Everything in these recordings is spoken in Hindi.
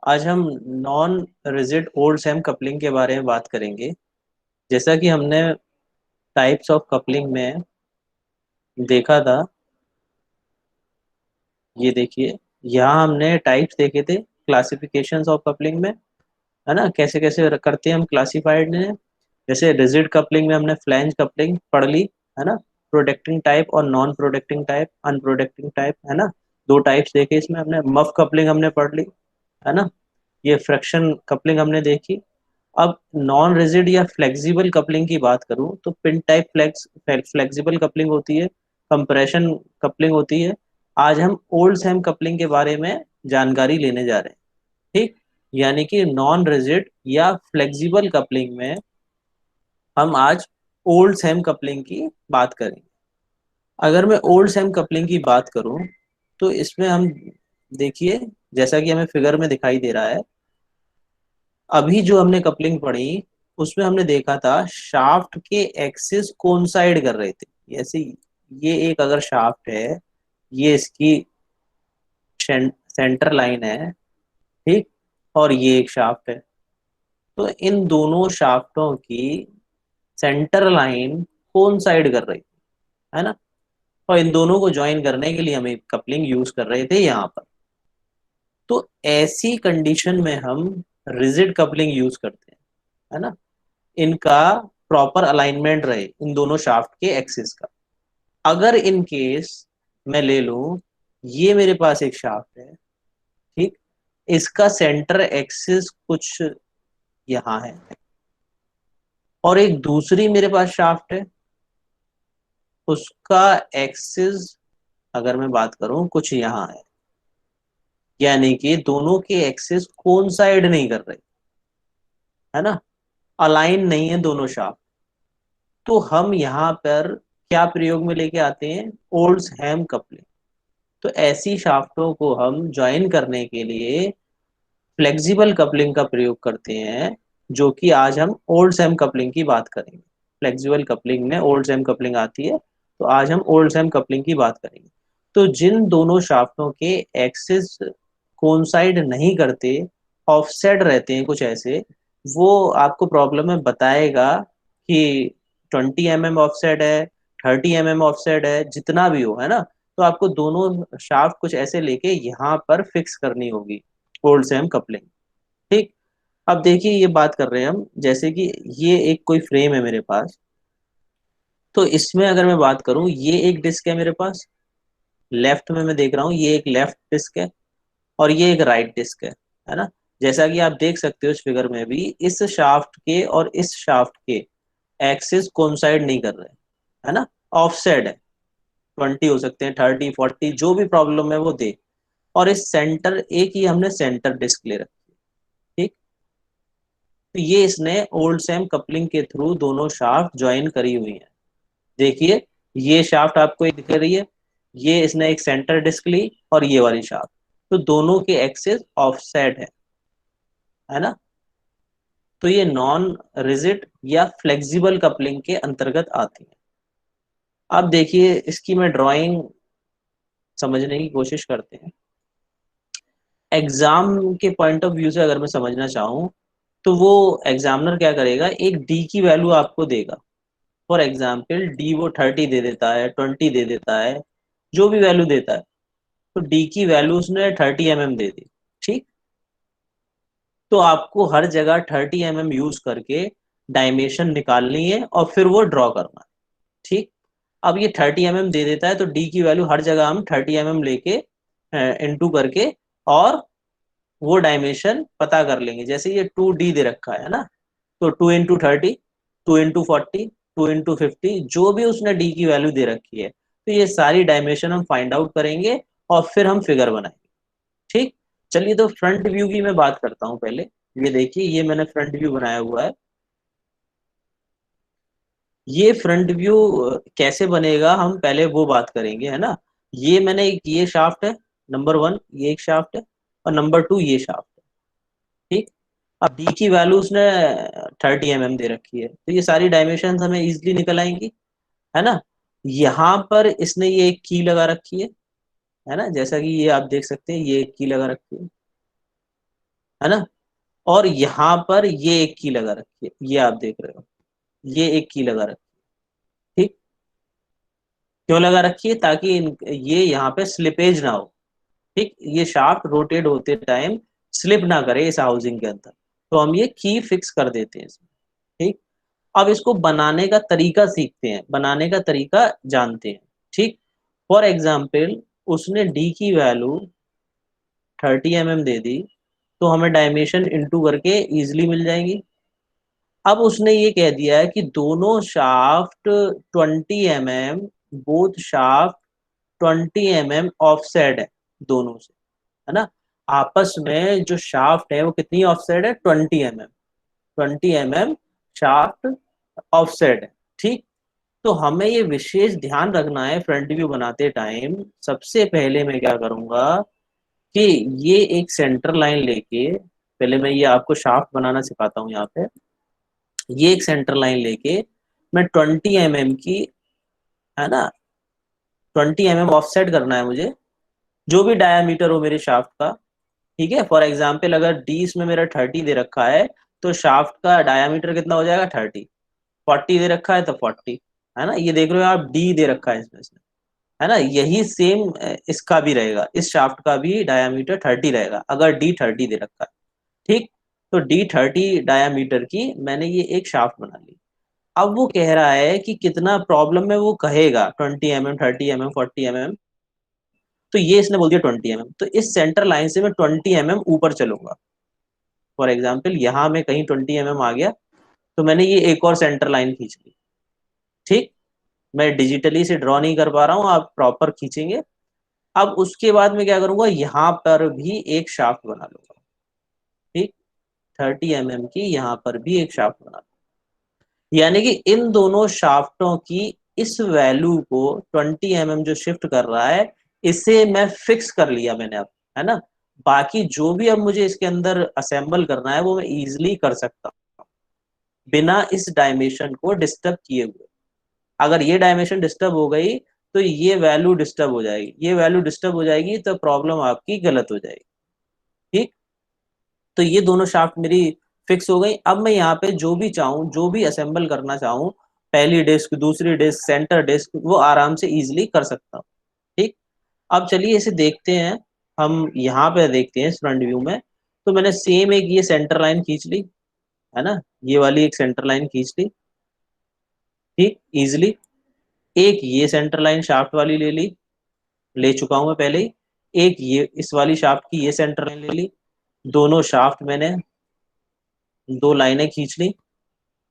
आज हम non rigid old Sam coupling के बारे में बात करेंगे। जैसा कि हमने टाइप्स ऑफ कपलिंग में देखा था, ये देखिए, यहाँ हमने टाइप्स देखे थे क्लासिफिकेशंस ऑफ कपलिंग में, है ना। कैसे कैसे करते हैं हम क्लासिफाइड ने। जैसे रिजिड कपलिंग में हमने फ्लैंज कपलिंग पढ़ ली, है ना। प्रोटेक्टिंग टाइप और नॉन प्रोटेक्टिंग टाइप, अनप्रोटेक्टिंग टाइप, है ना। दो टाइप्स देखे इसमें हमने। मफ कपलिंग हमने पढ़ ली, है ना। ये फ्रैक्शन कपलिंग हमने देखी। अब नॉन रिजिड या फ्लेक्सिबल कपलिंग की बात करूं तो पिन टाइप फ्लेक्सिबल कपलिंग होती है, कंप्रेशन कपलिंग होती है। आज हम ओल्ड सैम कपलिंग के बारे में जानकारी लेने जा रहे हैं, ठीक। यानी कि नॉन रिजिड या फ्लेक्सिबल कपलिंग में हम आज ओल्ड सैम कपलिंग की बात करेंगे। अगर मैं ओल्ड सैम कपलिंग की बात करूं तो इसमें हम देखिए, जैसा कि हमें फिगर में दिखाई दे रहा है, अभी जो हमने कपलिंग पढ़ी उसमें हमने देखा था शाफ्ट के एक्सिस कोइंसाइड कर रहे थे। ऐसे ये एक अगर शाफ्ट है, ये इसकी सेंटर लाइन है, ठीक। और ये एक शाफ्ट है, तो इन दोनों शाफ्टों की सेंटर लाइन कोइंसाइड कर रही थी, है ना। और इन दोनों को ज्वाइन करने के लिए हम एक कपलिंग यूज कर रहे थे यहाँ पर। तो ऐसी कंडीशन में हम रिजिड कपलिंग यूज करते हैं, है ना। इनका प्रॉपर अलाइनमेंट रहे इन दोनों शाफ्ट के एक्सिस का। अगर इन केस मैं ले लूं, ये मेरे पास एक शाफ्ट है, ठीक। इसका सेंटर एक्सिस कुछ यहाँ है, और एक दूसरी मेरे पास शाफ्ट है, उसका एक्सिस अगर मैं बात करूं कुछ यहाँ है। यानी कि दोनों के एक्सिस कोइंसाइड नहीं कर रहे, है ना। अलाइन नहीं है दोनों शाफ्ट। तो हम यहाँ पर क्या प्रयोग में लेके आते हैं? ओल्ड हैम कपलिंग। तो ऐसी शाफ्टों को हम ज्वाइन करने के लिए फ्लेक्सिबल कपलिंग का प्रयोग करते हैं, जो कि आज हम ओल्ड सैम कपलिंग की बात करेंगे। फ्लेक्सिबल कपलिंग में ओल्ड सैम कपलिंग आती है, तो आज हम ओल्ड सैम कपलिंग की बात करेंगे। तो जिन दोनों शाफ्टों के एक्सिस कोइंसाइड नहीं करते, ऑफसेट रहते हैं कुछ ऐसे, वो आपको प्रॉब्लम में बताएगा कि 20 mm ऑफसेट है, 30 mm ऑफसेट है, जितना भी हो, है ना। तो आपको दोनों शाफ्ट कुछ ऐसे लेके यहाँ पर फिक्स करनी होगी, ओल्ड सेम कपलिंग, ठीक। अब देखिए, ये बात कर रहे हैं हम, जैसे कि ये एक कोई फ्रेम है मेरे पास। तो इसमें अगर मैं बात करूं, ये एक डिस्क है मेरे पास, लेफ्ट में मैं देख रहा हूँ ये एक लेफ्ट डिस्क है, और ये एक राइट डिस्क है ना। जैसा कि आप देख सकते हो इस फिगर में भी, इस शाफ्ट के और इस शाफ्ट के एक्सिस कोइंसाइड नहीं कर रहे, है ना। ऑफसेट है, 20 हो सकते हैं, 30, 40, जो भी प्रॉब्लम है वो दे। और इस सेंटर, एक ही हमने सेंटर डिस्क ले रखी है, ठीक। तो ये इसने ओल्ड सेम कपलिंग के थ्रू दोनों शाफ्ट ज्वाइन करी हुई है। देखिए, ये शाफ्ट आपको एक दिख रही है, ये इसने एक सेंटर डिस्क ली, और ये वाली शाफ्ट, तो दोनों के एक्सिस ऑफसेट है ना। तो ये नॉन रिजिड या फ्लेक्सिबल कपलिंग के अंतर्गत आती है। अब देखिए, इसकी मैं ड्राइंग समझने की कोशिश करते हैं। एग्जाम के पॉइंट ऑफ व्यू से अगर मैं समझना चाहूँ, तो वो एग्जामिनर क्या करेगा, एक डी की वैल्यू आपको देगा। फॉर एग्जाम्पल डी वो 30 दे देता है, 20 दे देता है, जो भी वैल्यू देता है। तो डी की वैल्यू उसने 30 mm दे दी, ठीक। तो आपको हर जगह 30 mm यूज करके डायमेंशन निकालनी है, और फिर वो ड्रॉ करना है, ठीक। अब ये 30 mm दे देता है, तो डी की वैल्यू हर जगह हम 30 mm लेके इंटू करके, और वो डायमेंशन पता कर लेंगे। जैसे ये 2D दे रखा है ना, तो 2 × 30, 2 × 40, 2 × 50, जो भी उसने डी की वैल्यू दे रखी है, तो ये सारी डायमेंशन हम फाइंड आउट करेंगे, और फिर हम फिगर बनाएंगे, ठीक। चलिए, तो फ्रंट व्यू की मैं बात करता हूँ पहले। ये देखिए, ये मैंने फ्रंट व्यू बनाया हुआ है। ये फ्रंट व्यू कैसे बनेगा हम पहले वो बात करेंगे, है ना। ये मैंने एक, ये शाफ्ट है, नंबर 1 ये एक शाफ्ट है, और नंबर 2 ये शाफ्ट है, ठीक। अब डी की वैल्यू उसने 30 mm दे रखी है, तो ये सारी डायमेंशन हमें इजिली निकल आएंगी, है ना। यहाँ पर इसने ये एक की लगा रखी है ना। जैसा कि ये आप देख सकते हैं, ये एक की लगा रखी है। है ना। और यहाँ पर ये एक की लगा रखी है, ये आप देख रहे हो, ये एक की लगा रखी है। ठीक, क्यों लगा रखी है? ताकि ये यहाँ पे स्लिपेज ना हो। ठीक, ये शाफ्ट रोटेट होते टाइम स्लिप ना करे इस हाउसिंग के अंदर, तो हम ये की फिक्स कर देते हैं इसमें। ठीक, अब इसको बनाने का तरीका सीखते हैं, बनाने का तरीका जानते हैं। ठीक, फॉर एग्जाम्पल उसने डी की वैल्यू 30 mm दे दी, तो हमें डायमेंशन इंटू करके इजिली मिल जाएंगी। अब उसने ये कह दिया है कि दोनों shaft 20 mm, both shaft 20 mm offset है दोनों से, है ना। आपस में जो शाफ्ट है वो कितनी ऑफसेट है? 20 mm, 20 mm शाफ्ट ऑफसेट है। ठीक, तो हमें ये विशेष ध्यान रखना है फ्रंट व्यू बनाते टाइम। सबसे पहले मैं क्या करूंगा कि ये एक सेंटर लाइन लेके, पहले मैं ये आपको शाफ्ट बनाना सिखाता हूँ यहाँ पे। ये एक सेंटर लाइन लेके मैं 20 mm की, है ना, 20 mm ऑफसेट करना है मुझे, जो भी डायामीटर हो मेरे शाफ्ट का। ठीक है, फॉर एग्जाम्पल अगर डी इसमें मेरा 30 दे रखा है, तो शाफ्ट का डायामीटर कितना हो जाएगा? 30। 40 दे रखा है तो 40, है ना। ये देख रहे हो आप, डी दे रखा है इसमें से, है ना। यही सेम इसका भी रहेगा, इस शाफ्ट का भी डायामीटर 30 रहेगा अगर डी 30 दे रखा है। ठीक, तो डी 30 डायामीटर की मैंने ये एक शाफ्ट बना ली। अब वो कह रहा है कि कितना प्रॉब्लम में वो कहेगा 20 mm, 30 mm, 40 mm, तो ये इसने बोल दिया 20 mm, तो इस सेंटर लाइन से मैं 20 mm ऊपर चलूंगा। फॉर एग्जाम्पल यहाँ में कहीं 20 mm आ गया, तो मैंने ये एक और सेंटर लाइन खींच ली। ठीक, मैं डिजिटली से ड्रॉ नहीं कर पा रहा हूँ, आप प्रॉपर खींचेंगे। अब उसके बाद मैं क्या करूंगा, यहाँ पर भी एक शाफ्ट बना लूंगा। ठीक, 30 mm की यहाँ पर भी एक शाफ्ट बना लूंगा। यानी कि इन दोनों शाफ्टों की इस वैल्यू को 20 mm जो शिफ्ट कर रहा है, इसे मैं फिक्स कर लिया मैंने अब, है ना। बाकी जो भी अब मुझे इसके अंदर असेंबल करना है वो मैं इजिली कर सकता हूँ बिना इस डायमेंशन को डिस्टर्ब किए हुए। अगर ये डायमेंशन डिस्टर्ब हो गई तो ये वैल्यू डिस्टर्ब हो जाएगी, ये वैल्यू डिस्टर्ब हो जाएगी तो प्रॉब्लम आपकी गलत हो जाएगी। ठीक, तो ये दोनों शाफ्ट मेरी फिक्स हो गई। अब मैं यहाँ पे जो भी चाहूँ, जो भी असेंबल करना चाहूँ, पहली डिस्क, दूसरी डिस्क, सेंटर डिस्क, वो आराम से इजिली कर सकता हूँ। ठीक, अब चलिए इसे देखते हैं। हम यहाँ पे देखते हैं इस फ्रंट व्यू में, तो मैंने सेम एक ये सेंटर लाइन खींच ली, है ना, ये वाली एक सेंटर लाइन खींच ली। ठीक, इजिली एक ये सेंटर लाइन शाफ्ट वाली ले ली, ले चुका हूं मैं पहले ही। एक ये इस वाली शाफ्ट की ये सेंटर लाइन ले ली। दोनों शाफ्ट मैंने दो लाइनें खींच ली,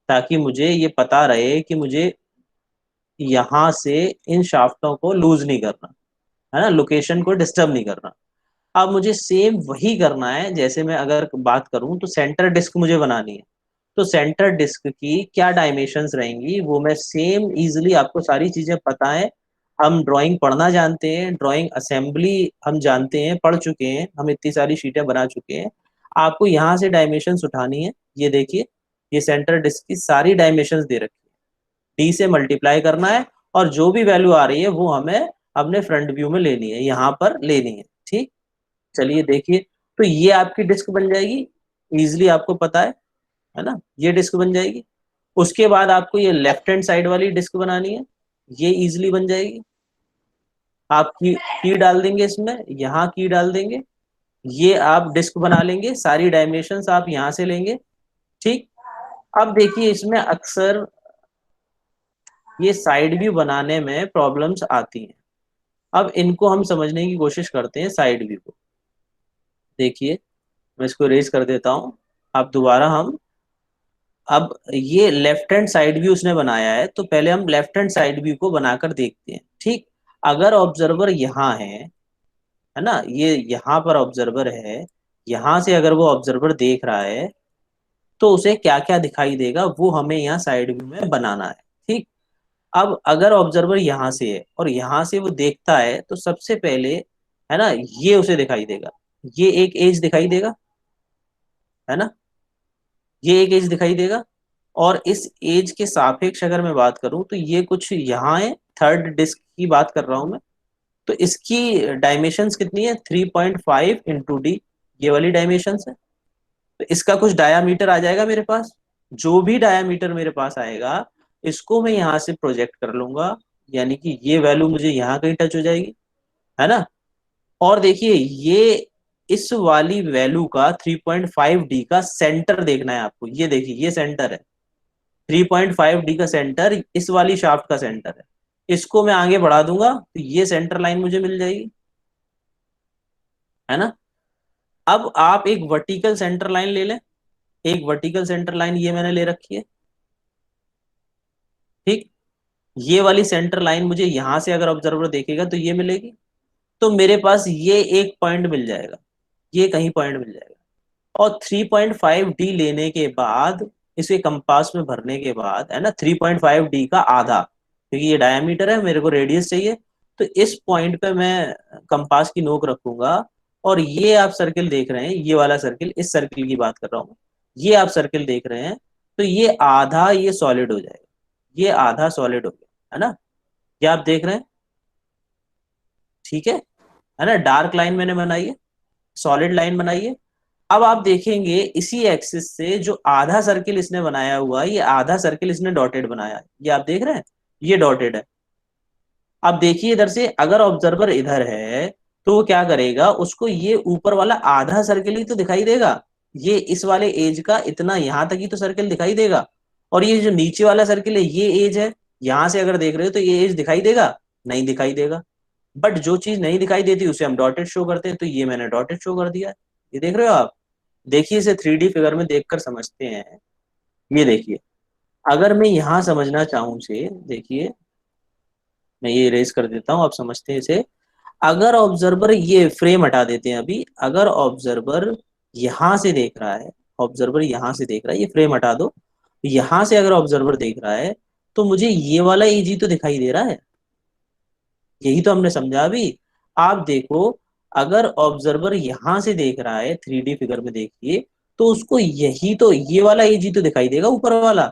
ताकि मुझे ये पता रहे कि मुझे यहाँ से इन शाफ्टों को लूज नहीं करना, है ना, लोकेशन को डिस्टर्ब नहीं करना। अब मुझे सेम वही करना है, जैसे मैं अगर बात करूं तो सेंटर डिस्क मुझे बनानी है, तो सेंटर डिस्क की क्या डायमेंशंस रहेंगी वो मैं सेम इजीली, आपको सारी चीजें पता है, हम ड्राइंग पढ़ना जानते हैं, ड्राइंग असेंबली हम जानते हैं, पढ़ चुके हैं, हम इतनी सारी शीटें बना चुके हैं। आपको यहाँ से डायमेंशंस उठानी है। ये देखिए, ये सेंटर डिस्क की सारी डायमेंशंस दे रखी है, डी से मल्टीप्लाई करना है, और जो भी वैल्यू आ रही है वो हमें अपने फ्रंट व्यू में लेनी है, यहाँ पर लेनी है। ठीक, चलिए देखिए, तो ये आपकी डिस्क बन जाएगी, इजिली आपको पता है ना, ये डिस्क बन जाएगी। उसके बाद आपको ये लेफ्ट हैंड साइड वाली डिस्क बनानी है, ये इजिली बन जाएगी। आप की डाल देंगे इसमें, यहाँ की डाल देंगे, ये आप डिस्क बना लेंगे, सारी डायमेंशंस आप यहाँ से लेंगे। ठीक, अब देखिए इसमें अक्सर ये साइड व्यू बनाने में प्रॉब्लम्स आती हैं। अब इनको हम समझने की कोशिश करते हैं साइड व्यू को। देखिए, मैं इसको रेज कर देता हूँ। अब दोबारा हम, अब ये लेफ्ट हैंड साइड व्यू उसने बनाया है, तो पहले हम लेफ्ट हैंड साइड व्यू को बनाकर देखते हैं। ठीक, अगर ऑब्जर्वर यहाँ है ना, ये यहाँ पर ऑब्जर्वर है, यहाँ से अगर वो ऑब्जर्वर देख रहा है, तो उसे क्या क्या दिखाई देगा वो हमें यहाँ साइड व्यू में बनाना है। ठीक, अब अगर ऑब्जर्वर यहाँ से है और यहाँ से वो देखता है, तो सबसे पहले, है ना, ये उसे दिखाई देगा, ये एक एज दिखाई देगा, है ना, ये एक एज दिखाई देगा। और इस एज के सापेक्ष अगर मैं बात करूं तो ये कुछ यहाँ है, थर्ड डिस्क की बात कर रहा हूं मैं, तो इसकी डायमेंशंस कितनी है? 3.5 इंटू डी, ये वाली डायमेंशंस है। तो इसका कुछ डायामीटर आ जाएगा मेरे पास। जो भी डायामीटर मेरे पास आएगा, इसको मैं यहाँ से प्रोजेक्ट कर लूंगा, यानी कि ये वैल्यू मुझे यहाँ कहीं टच हो जाएगी, है ना। और देखिए ये इस वाली वैल्यू का 3.5D का सेंटर देखना है आपको। ये देखिए ये सेंटर है, 3.5D का सेंटर इस वाली शाफ्ट का सेंटर है। इसको मैं आगे बढ़ा दूंगा तो ये सेंटर लाइन मुझे मिल जाएगी, है ना। अब आप एक वर्टिकल सेंटर लाइन ले लें। एक वर्टिकल सेंटर लाइन ये मैंने ले रखी है, ठीक। ये वाली सेंटर लाइन मुझे यहां से अगर ऑब्जर्वर देखेगा तो ये मिलेगी। तो मेरे पास ये एक पॉइंट मिल जाएगा, ये कहीं पॉइंट मिल जाएगा। और 3.5D लेने के बाद, इसे कंपास में भरने के बाद, है ना, 3.5D का आधा, क्योंकि ये डायमीटर है, मेरे को रेडियस चाहिए। तो इस पॉइंट पे मैं कंपास की नोक रखूंगा, और ये आप सर्किल देख रहे हैं, ये वाला सर्किल, इस सर्किल की बात कर रहा हूँ मैं। ये आप सर्किल देख रहे हैं, तो ये आधा ये सॉलिड हो जाएगा, ये आधा सॉलिड हो गया, है ना। ये आप देख रहे हैं, ठीक है ना। डार्क लाइन मैंने बनाई है, सॉलिड लाइन बनाई है। अब आप देखेंगे इसी एक्सिस से जो आधा सर्किल इसने बनाया हुआ है, ये आधा सर्किल इसने डॉटेड बनाया है, ये आप देख रहे हैं, ये डॉटेड है। अब देखिए इधर से अगर ऑब्जर्वर इधर है, तो वो क्या करेगा, उसको ये ऊपर वाला आधा सर्किल ही तो दिखाई देगा। ये इस वाले एज का इतना यहां तक ही तो सर्किल दिखाई देगा। और ये जो नीचे वाला सर्किल है, ये एज है, यहां से अगर देख रहे हो तो ये एज दिखाई देगा, नहीं दिखाई देगा। बट जो चीज नहीं दिखाई देती उसे हम डॉटेड शो करते हैं, तो ये मैंने डॉटेड शो कर दिया है। ये देख रहे हो आप। देखिए इसे 3D फिगर में देखकर समझते हैं। ये देखिए, अगर मैं यहां समझना चाहूं से, देखिए मैं ये इरेज कर देता हूं, आप समझते हैं इसे। अगर ऑब्जर्वर, ये फ्रेम हटा देते हैं अभी, अगर ऑब्जर्वर यहां से देख रहा है, ऑब्जर्वर यहां से देख रहा है, ये फ्रेम हटा दो, यहां से अगर ऑब्जर्वर देख रहा है, तो मुझे ये वाला एजी तो दिखाई दे रहा है। यही तो हमने समझा अभी। आप देखो, अगर ऑब्जर्वर यहां से देख रहा है, 3D फिगर में देखिए, तो उसको यही तो, ये वाला एजी तो दिखाई देगा, ऊपर वाला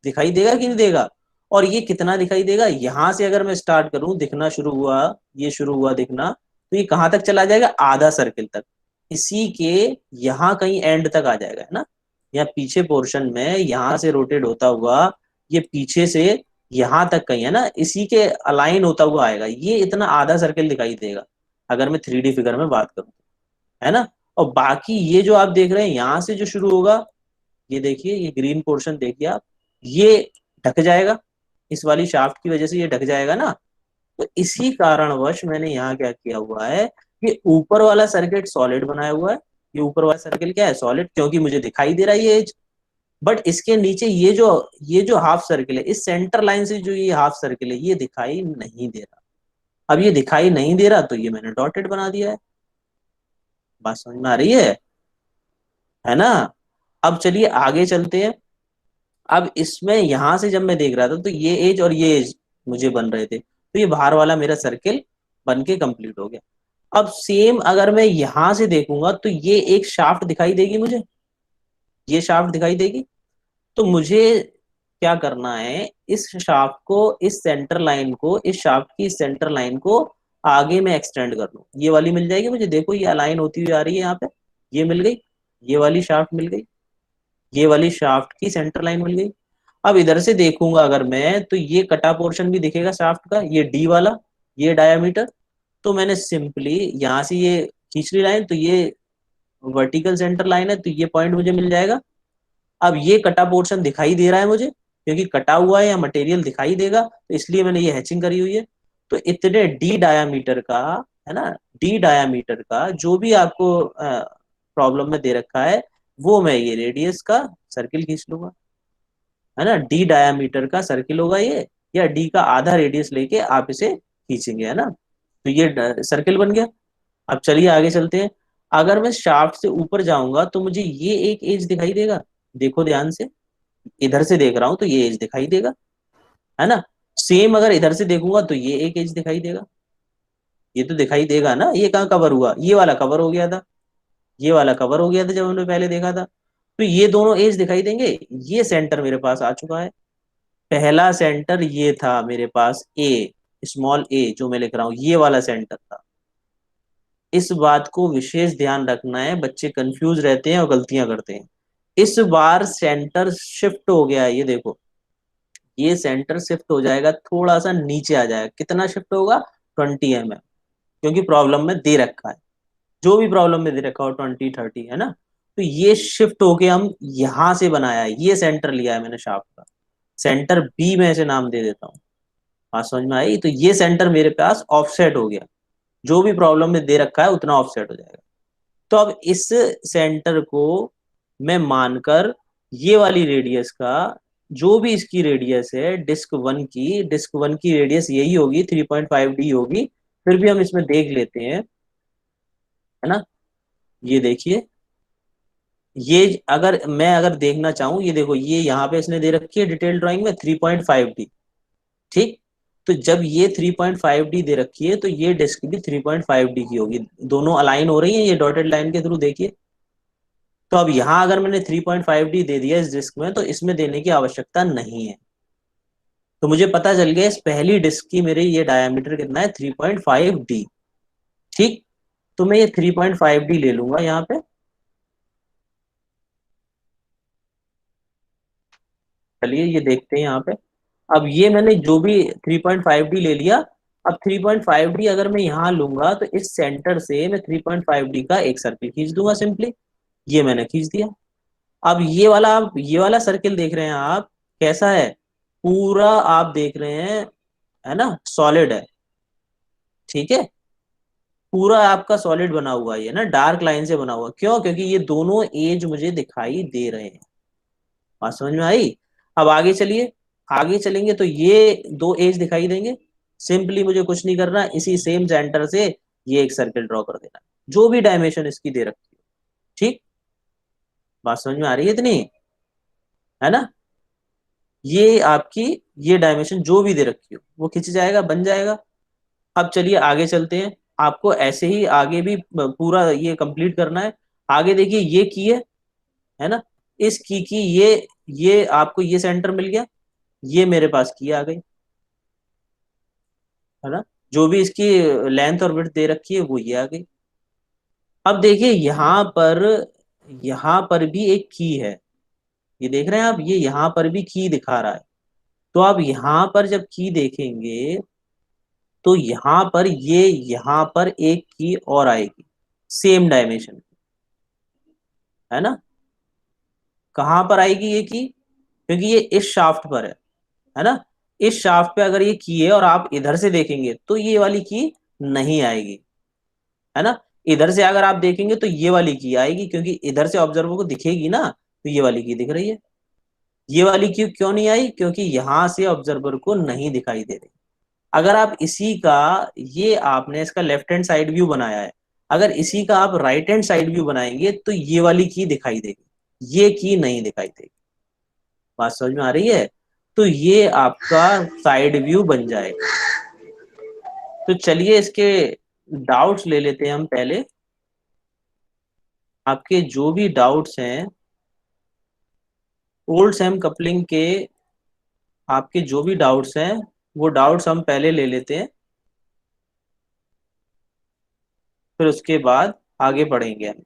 दिखाई देगा कि नहीं देगा। और ये कितना दिखाई देगा, यहां से अगर मैं स्टार्ट करूं, दिखना शुरू हुआ, ये शुरू हुआ दिखना, तो ये कहां तक चला जाएगा, आधा सर्किल तक, इसी के यहां कहीं एंड तक आ जाएगा, है ना। या पीछे पोर्शन में यहां से रोटेट होता हुआ, ये पीछे से यहां तक कहीं, है ना, इसी के अलाइन होता हुआ आएगा, ये इतना आधा सर्किल दिखाई देगा, अगर मैं 3D फिगर में बात करूं, है ना। और बाकी ये जो आप देख रहे हैं यहां से जो शुरू होगा, ये देखिए, ये ग्रीन पोर्शन देखिए आप, ये ढक जाएगा, इस वाली शाफ्ट की वजह से ये ढक जाएगा ना। तो इसी कारणवश मैंने यहाँ क्या किया हुआ है, ये ऊपर वाला सर्किट सॉलिड बनाया हुआ है। ये ऊपर वाला सर्किल क्या है, सॉलिड, क्योंकि मुझे दिखाई दे रहा है ये एज। बट इसके नीचे ये जो हाफ सर्किल है, इस सेंटर लाइन से जो ये हाफ सर्किल है, ये दिखाई नहीं दे रहा। अब ये दिखाई नहीं दे रहा, तो ये मैंने डॉटेड बना दिया है। बात समझ में आ रही है ना। अब चलिए आगे चलते हैं। अब इसमें यहां से जब मैं देख रहा था, तो ये एज और ये एज मुझे बन रहे थे, तो ये बाहर वाला मेरा सर्किल बन के कंप्लीट हो गया। अब सेम अगर मैं यहां से देखूंगा, तो ये एक शाफ्ट दिखाई देगी मुझे, ये शाफ्ट दिखाई देगी। तो मुझे क्या करना है, इस शाफ्ट को, इस सेंटर लाइन को, इस शाफ्ट की सेंटर लाइन को आगे में एक्सटेंड कर लूं। ये वाली मिल जाएगी मुझे, देखो ये अलाइन होती हुई आ रही है यहाँ पे, ये मिल गई, ये वाली शाफ्ट मिल गई, ये वाली शाफ्ट की सेंटर लाइन मिल गई। अब इधर से देखूंगा अगर मैं, तो ये कटा पोर्शन भी दिखेगा शाफ्ट का, ये डी वाला, ये डायामीटर। तो मैंने सिंपली यहाँ से ये खींच ली लाइन, तो ये वर्टिकल सेंटर लाइन है, तो ये पॉइंट मुझे मिल जाएगा। अब ये कटा पोर्शन दिखाई दे रहा है मुझे, क्योंकि कटा हुआ है या मटेरियल दिखाई देगा, तो इसलिए मैंने ये हैचिंग करी हुई है। तो इतने डी डायामीटर का, है ना, डी डायामीटर का जो भी आपको प्रॉब्लम में दे रखा है, वो मैं ये रेडियस का सर्किल खींच लूंगा, है ना। डी डायामीटर का सर्किल होगा ये, या डी का आधा रेडियस लेके आप इसे खींचेंगे, है ना। तो ये सर्किल बन गया। अब चलिए आगे चलते हैं। अगर मैं शाफ्ट से ऊपर जाऊंगा, तो मुझे ये एक एज दिखाई देगा, देखो ध्यान से, इधर से देख रहा हूं तो ये एज दिखाई देगा, है ना। सेम अगर इधर से देखूंगा तो ये एक एज दिखाई देगा, ये तो दिखाई देगा ना। ये कहाँ कवर हुआ, ये वाला कवर हो गया था, ये वाला कवर हो गया था जब हमने पहले देखा था। तो ये दोनों एज दिखाई देंगे। ये सेंटर मेरे पास आ चुका है, पहला सेंटर ये था मेरे पास, ए, स्मॉल ए जो मैं लिख रहा हूँ, ये वाला सेंटर था। इस बात को विशेष ध्यान रखना है, बच्चे कंफ्यूज रहते हैं और गलतियां करते हैं। इस बार सेंटर शिफ्ट हो गया है, ये देखो, ये सेंटर शिफ्ट हो जाएगा, थोड़ा सा नीचे आ जाएगा। कितना शिफ्ट होगा? 20 mm, क्योंकि प्रॉब्लम में दे रखा है, जो भी प्रॉब्लम में दे रखा हो 20 30 है ना। तो ये शिफ्ट होके हम यहां से बनाया है, ये सेंटर लिया है मैंने शाफ्ट का। सेंटर बी में ऐसे नाम दे देता हूँ। बात समझ में आई? तो ये सेंटर मेरे पास ऑफसेट हो गया, जो भी प्रॉब्लम में दे रखा है उतना ऑफसेट हो जाएगा। तो अब इस सेंटर को मैं मानकर ये वाली रेडियस का, जो भी इसकी रेडियस है डिस्क वन की रेडियस यही होगी, 3.5D होगी। फिर भी हम इसमें देख लेते हैं, है ना। ये देखिए, ये अगर देखना चाहूँ, ये देखो, ये यहाँ पे इसने दे रखी है डिटेल ड्राइंग में 3.5D। ठीक। तो जब ये 3.5D दे रखी है, तो ये डिस्क भी 3.5D की होगी। दोनों अलाइन हो रही है ये डॉटेड लाइन के थ्रू, देखिए। तो अब यहाँ अगर मैंने 3.5D दे दिया इस डिस्क में, तो इसमें देने की आवश्यकता नहीं है। तो मुझे पता चल गया इस पहली डिस्क की मेरे ये डायमीटर कितना है, 3.5D। ठीक। तो मैं ये 3.5D ले लूंगा यहाँ पे। चलिए ये देखते हैं यहाँ पे। अब ये मैंने जो भी 3.5D ले लिया। अब 3.5D अगर मैं यहाँ लूंगा, तो इस सेंटर से मैं 3.5D का एक सर्किल खींच दूंगा सिंपली। ये मैंने खींच दिया। अब ये वाला सर्किल देख रहे हैं आप, कैसा है? पूरा आप देख रहे हैं, है ना, सॉलिड है। ठीक है। पूरा आपका सॉलिड बना हुआ है ये ना, डार्क लाइन से बना हुआ। क्यों? क्योंकि ये दोनों एज मुझे दिखाई दे रहे हैं। बात समझ में आई? अब आगे चलिए, आगे चलेंगे तो ये दो एज दिखाई देंगे। सिंपली मुझे कुछ नहीं करना, इसी सेम सेंटर से ये एक सर्किल ड्रॉ कर देना, जो भी डायमेंशन इसकी दे रखी है। ठीक। बात समझ में आ रही है इतनी? है ना। ये आपकी, ये डायमेंशन जो भी दे रखी हो वो खिंच जाएगा, बन जाएगा। अब चलिए आगे चलते हैं। आपको ऐसे ही आगे भी पूरा ये कंप्लीट करना है। आगे देखिए, ये की है ना। इस की ये आपको ये सेंटर मिल गया। ये मेरे पास की आ गई, है ना। जो भी इसकी लेंथ और विड्थ दे रखी है वो ये आ गई। अब देखिए यहाँ पर भी एक की है। ये देख रहे हैं आप, ये यहाँ पर भी की दिखा रहा है। तो आप यहाँ पर जब की देखेंगे, तो यहाँ पर एक की और आएगी, सेम डायमेंशन, है ना। कहाँ पर आएगी ये की? क्योंकि ये इस शाफ्ट पर है ना। इस शाफ्ट पे अगर ये की है और आप इधर से देखेंगे, तो ये वाली की नहीं आएगी, है ना। इधर से अगर आप देखेंगे तो ये वाली की आएगी, क्योंकि इधर से ऑब्जर्वर को दिखेगी ना, तो ये वाली की दिख रही है। ये वाली की क्यों नहीं आई? क्योंकि यहां से ऑब्जर्वर को नहीं दिखाई दे रही। अगर आप इसी का, ये आपने इसका लेफ्ट हैंड साइड व्यू बनाया है, अगर इसी का आप राइट हैंड साइड व्यू बनाएंगे, तो ये वाली की दिखाई देगी, ये की नहीं दिखाई देगी। बात समझ में आ रही है? तो ये आपका साइड व्यू बन जाएगा। तो चलिए इसके डाउट्स ले लेते हैं हम पहले। आपके जो भी डाउट्स हैं ओल्ड सैम कपलिंग के, आपके जो भी डाउट्स हैं वो डाउट्स हम पहले ले लेते हैं, फिर उसके बाद आगे बढ़ेंगे हम।